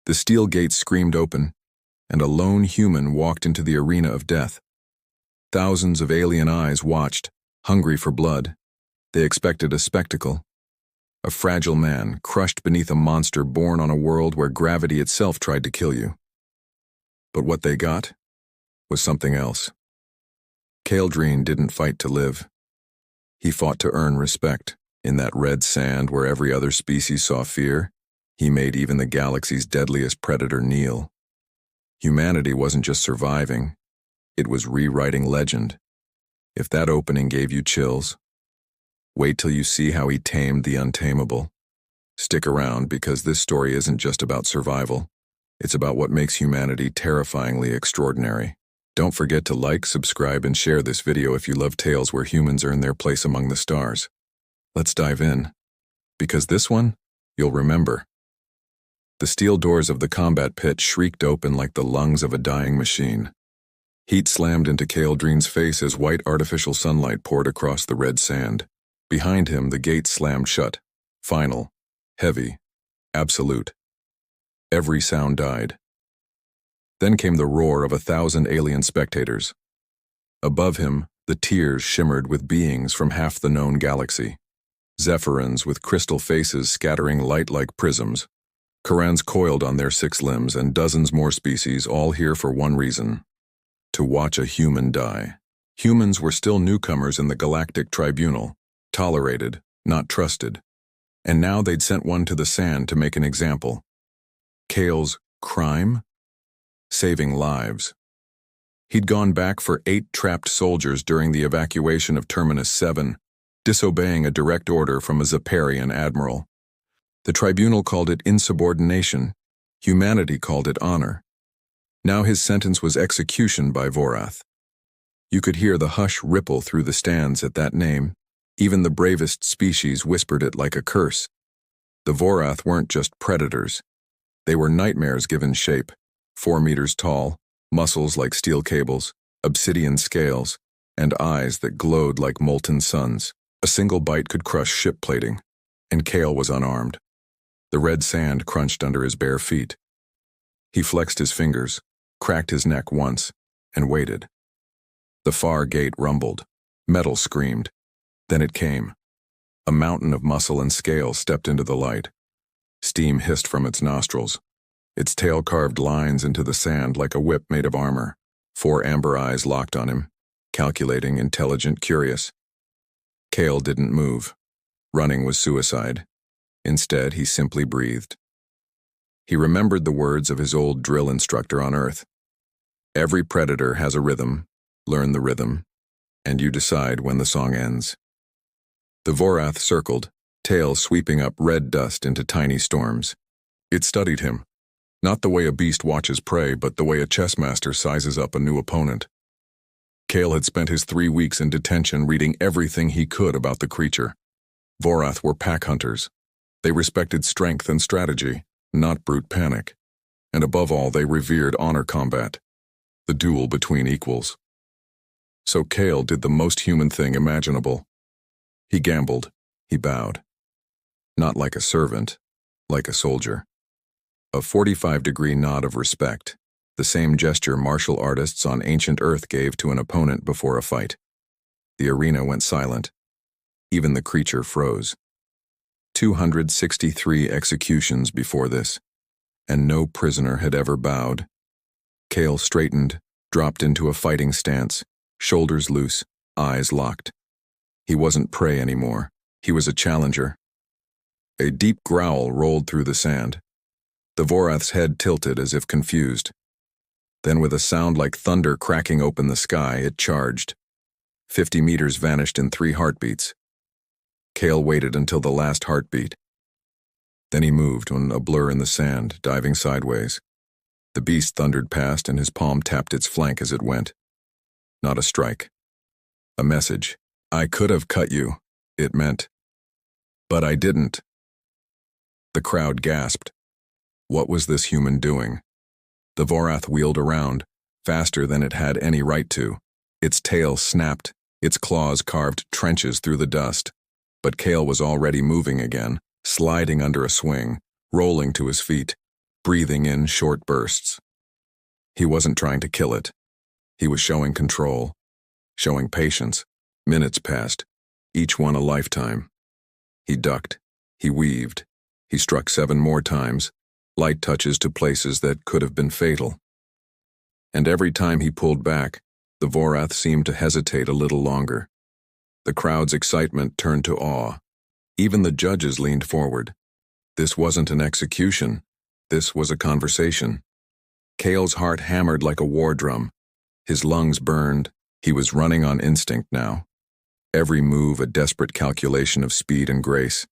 The steel gates screamed open, and a lone human walked into the arena of death. Thousands of alien eyes watched, hungry for blood. They expected a spectacle. A fragile man crushed beneath a monster born on a world where gravity itself tried to kill you. But what they got was something else. Kale Drean didn't fight to live. He fought to earn respect. In that red sand where every other species saw fear, he made even the galaxy's deadliest predator kneel. Humanity wasn't just surviving, it was rewriting legend. If that opening gave you chills, wait till you see how he tamed the untamable. Stick around, because this story isn't just about survival. It's about what makes humanity terrifyingly extraordinary. Don't forget to like, subscribe, and share this video if you love tales where humans earn their place among the stars. Let's dive in, because this one, you'll remember. The steel doors of the combat pit shrieked open like the lungs of a dying machine. Heat slammed into Kale Drean's face as white artificial sunlight poured across the red sand. Behind him, the gates slammed shut. Final, heavy, absolute. Every sound died. Then came the roar of 1,000 alien spectators. Above him, the tiers shimmered with beings from half the known galaxy. Zephyrins with crystal faces scattering light like prisms. Korans coiled on their 6 limbs, and dozens more species, all here for one reason: to watch a human die. Humans were still newcomers in the Galactic Tribunal, tolerated, not trusted. And now they'd sent one to the sand to make an example. Kale's crime? Saving lives. He'd gone back for 8 trapped soldiers during the evacuation of Terminus 7, disobeying a direct order from a Zeparian admiral. The tribunal called it insubordination. Humanity called it honor. Now his sentence was execution by Vorath. You could hear the hush ripple through the stands at that name. Even the bravest species whispered it like a curse. The Vorath weren't just predators. They were nightmares given shape. 4 meters tall, muscles like steel cables, obsidian scales, and eyes that glowed like molten suns. A single bite could crush ship plating, and Kale was unarmed. The red sand crunched under his bare feet. He flexed his fingers, cracked his neck once, and waited. The far gate rumbled. Metal screamed. Then it came. A mountain of muscle and scale stepped into the light. Steam hissed from its nostrils. Its tail carved lines into the sand like a whip made of armor. 4 amber eyes locked on him, calculating, intelligent, curious. Kale didn't move. Running was suicide. Instead, he simply breathed. He remembered the words of his old drill instructor on Earth. Every predator has a rhythm. Learn the rhythm, and you decide when the song ends. The Vorath circled, tail sweeping up red dust into tiny storms. It studied him. Not the way a beast watches prey, but the way a chess master sizes up a new opponent. Kale had spent his 3 weeks in detention reading everything he could about the creature. Vorath were pack hunters. They respected strength and strategy, not brute panic. And above all, they revered honor combat, the duel between equals. So Kale did the most human thing imaginable. He gambled. He bowed. Not like a servant, like a soldier. A 45-degree nod of respect, the same gesture martial artists on ancient Earth gave to an opponent before a fight. The arena went silent. Even the creature froze. 263 executions before this, and no prisoner had ever bowed. Kale straightened, dropped into a fighting stance, shoulders loose, eyes locked. He wasn't prey anymore. He was a challenger. A deep growl rolled through the sand. The Vorath's head tilted as if confused. Then, with a sound like thunder cracking open the sky, it charged. 50 meters vanished in 3 heartbeats. Kale waited until the last heartbeat. Then he moved on a blur in the sand, diving sideways. The beast thundered past, and his palm tapped its flank as it went. Not a strike. A message. I could have cut you, it meant. But I didn't. The crowd gasped. What was this human doing? The Vorath wheeled around, faster than it had any right to. Its tail snapped, its claws carved trenches through the dust. But Kale was already moving again, sliding under a swing, rolling to his feet. breathing in short bursts. He wasn't trying to kill it. He was showing control, showing patience. Minutes passed, each one a lifetime. He ducked, he weaved, he struck 7 more times, light touches to places that could have been fatal. And every time he pulled back, the Vorath seemed to hesitate a little longer. The crowd's excitement turned to awe. Even the judges leaned forward. This wasn't an execution. This was a conversation. Kale's heart hammered like a war drum. His lungs burned. He was running on instinct now. Every move a desperate calculation of speed and grace.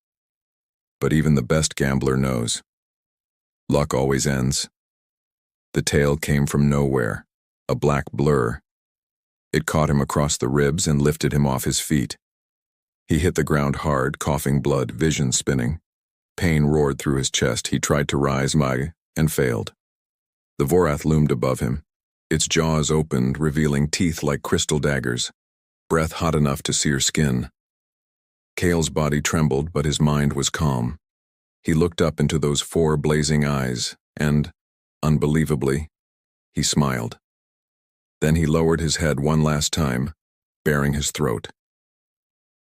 But even the best gambler knows. Luck always ends. The tail came from nowhere, a black blur. It caught him across the ribs and lifted him off his feet. He hit the ground hard, coughing blood, vision spinning. Pain roared through his chest. He tried to rise, and failed. The Vorath loomed above him. Its jaws opened, revealing teeth like crystal daggers, breath hot enough to sear skin. Kale's body trembled, but his mind was calm. He looked up into those 4 blazing eyes, and, unbelievably, he smiled. Then he lowered his head one last time, baring his throat.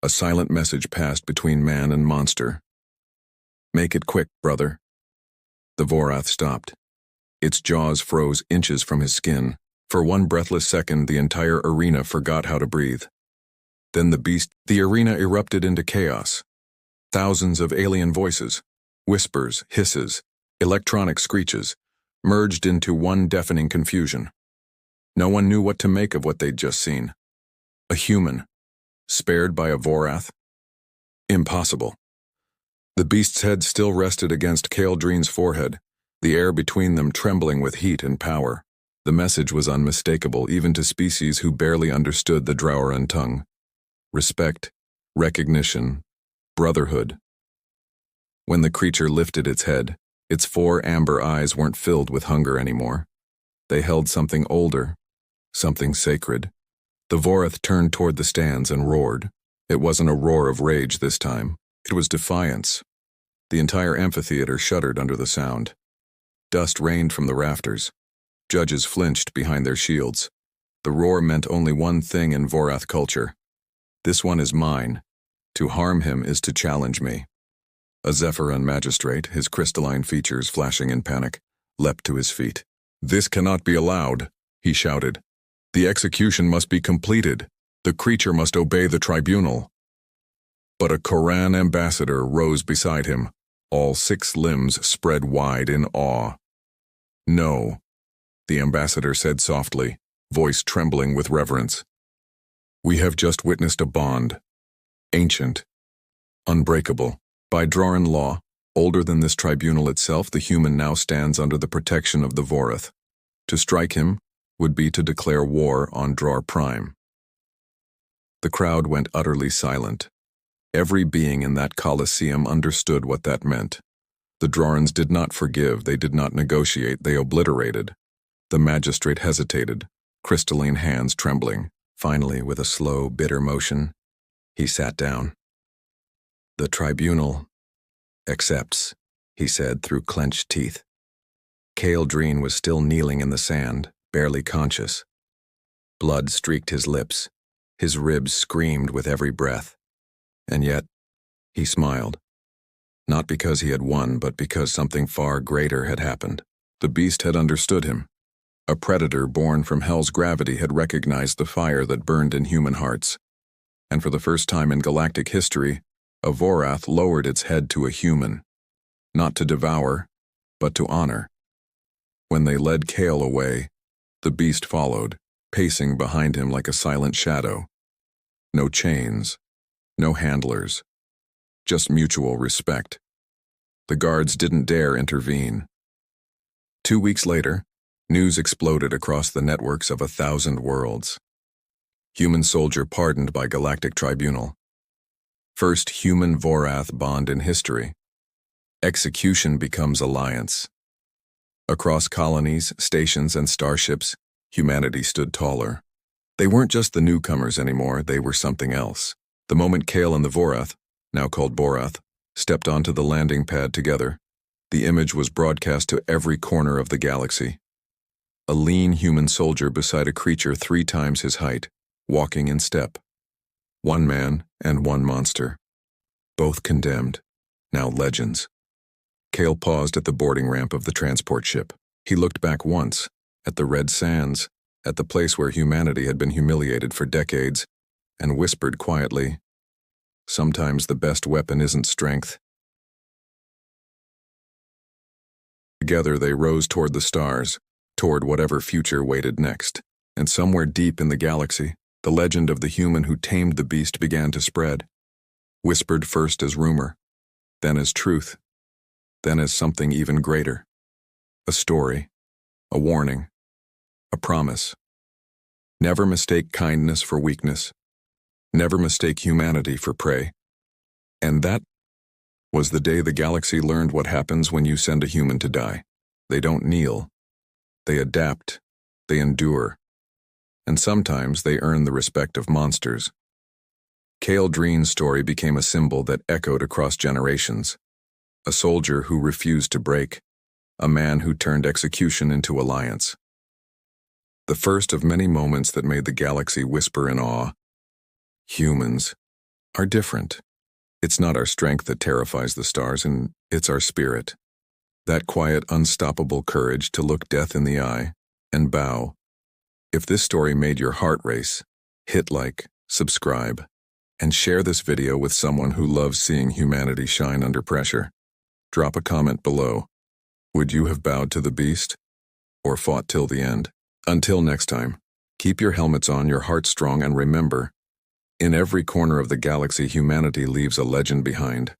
A silent message passed between man and monster. "Make it quick, brother." The Vorath stopped. Its jaws froze inches from his skin. For one breathless second, the entire arena forgot how to breathe. Then the arena erupted into chaos. Thousands of alien voices, whispers, hisses, electronic screeches, merged into one deafening confusion. No one knew what to make of what they'd just seen. A human, spared by a Vorath? Impossible. The beast's head still rested against Kale Drean's forehead, the air between them trembling with heat and power. The message was unmistakable even to species who barely understood the Drowaran tongue. Respect, recognition, brotherhood. When the creature lifted its head, its 4 amber eyes weren't filled with hunger anymore. They held something older, something sacred. The Vorath turned toward the stands and roared. It wasn't a roar of rage this time. It was defiance. The entire amphitheater shuddered under the sound. Dust rained from the rafters. Judges flinched behind their shields. The roar meant only one thing in Vorath culture. This one is mine. To harm him is to challenge me. A Zephyran magistrate, his crystalline features flashing in panic, leapt to his feet. "This cannot be allowed," he shouted. "The execution must be completed. The creature must obey the tribunal." But a Koran ambassador rose beside him, all 6 limbs spread wide in awe. "No," the ambassador said softly, voice trembling with reverence. "We have just witnessed a bond. Ancient. Unbreakable. By Drowaran law, older than this tribunal itself, the human now stands under the protection of the Vorath. To strike him would be to declare war on Dror Prime." The crowd went utterly silent. Every being in that Colosseum understood what that meant. The Drorans did not forgive, they did not negotiate, they obliterated. The magistrate hesitated, crystalline hands trembling. Finally, with a slow, bitter motion, he sat down. "The tribunal accepts," he said through clenched teeth. Kale Drean was still kneeling in the sand, barely conscious. Blood streaked his lips. His ribs screamed with every breath. And yet, he smiled. Not because he had won, but because something far greater had happened. The beast had understood him. A predator born from hell's gravity had recognized the fire that burned in human hearts. And for the first time in galactic history, a Vorath lowered its head to a human. Not to devour, but to honor. When they led Kale away, the beast followed, pacing behind him like a silent shadow. No chains. No handlers. Just mutual respect. The guards didn't dare intervene. 2 weeks later, news exploded across the networks of 1,000 worlds. Human soldier pardoned by Galactic Tribunal. First human Vorath bond in history. Execution becomes alliance. Across colonies, stations, and starships, humanity stood taller. They weren't just the newcomers anymore, they were something else. The moment Kale and the Vorath, now called Vorath, stepped onto the landing pad together, The image was broadcast to every corner of the galaxy. A lean human soldier beside a creature 3 times his height, walking in step. One man and one monster. Both condemned, now legends. Kale paused at the boarding ramp of the transport ship. He looked back once, at the red sands, at the place where humanity had been humiliated for decades, and whispered quietly, "Sometimes the best weapon isn't strength." Together they rose toward the stars, toward whatever future waited next. And somewhere deep in the galaxy, the legend of the human who tamed the beast began to spread. Whispered first as rumor, then as truth, then as something even greater. A story, a warning, a promise. Never mistake kindness for weakness. Never mistake humanity for prey. And that was the day the galaxy learned what happens when you send a human to die. They don't kneel. They adapt. They endure. And sometimes they earn the respect of monsters. Kale Drean's story became a symbol that echoed across generations. A soldier who refused to break. A man who turned execution into alliance. The first of many moments that made the galaxy whisper in awe. Humans are different. It's not our strength that terrifies the stars, and it's our spirit. That quiet, unstoppable courage to look death in the eye and bow. If this story made your heart race, hit like, subscribe, and share this video with someone who loves seeing humanity shine under pressure. Drop a comment below. Would you have bowed to the beast? Or fought till the end? Until next time, keep your helmets on, your heart strong, and remember, in every corner of the galaxy, humanity leaves a legend behind.